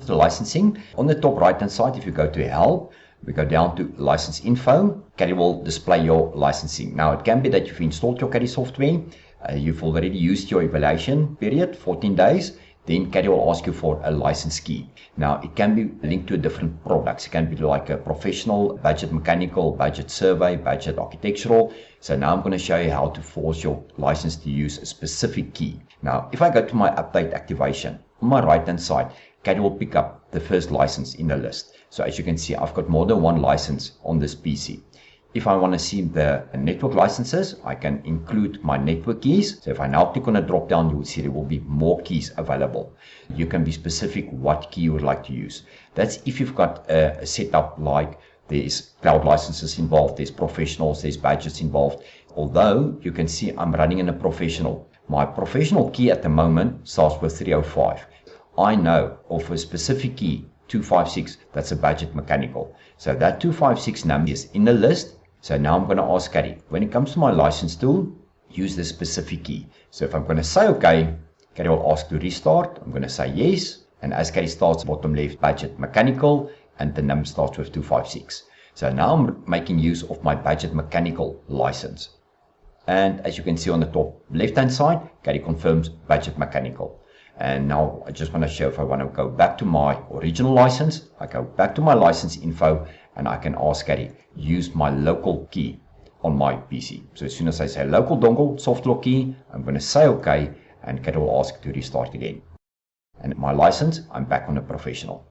The licensing, on the top right hand side, if you go to help, we go down to license info, Caddie will display your licensing. Now it can be that you've installed your Caddie software, you've already used your evaluation period, 14 days, then Caddie will ask you for a license key. Now it can be linked to different products. It can be like a professional, budget mechanical, budget survey, budget architectural. So now I'm going to show you how to force your license to use a specific key. Now if I go to my update activation, on my right hand side, Caddie will pick up the first license in the list. So as you can see, I've got more than one license on this PC. If I want to see the network licenses, I can include my network keys. So if I now click on a drop down, you will see there will be more keys available. You can be specific what key you would like to use. That's if you've got a setup like there's cloud licenses involved, there's professionals, there's budgets involved. Although you can see I'm running in a professional. My professional key at the moment starts with 305. I know of a specific key, 256, that's a budget mechanical. So that 256 number is in the list. So now I'm going to ask Caddie, when it comes to my license tool, use this specific key. So if I'm going to say OK, Caddie will ask to restart. I'm going to say yes. And as Caddie starts, bottom left, budget mechanical, and the number starts with 256. So now I'm making use of my budget mechanical license. And as you can see on the top left-hand side, Caddie confirms budget mechanical. And now I just want to show if I want to go back to my original license, I go back to my license info and I can ask Caddie, use my local key on my PC. So as soon as I say local dongle, soft lock key, I'm going to say OK and Caddie will ask to restart again. And my license, I'm back on a professional.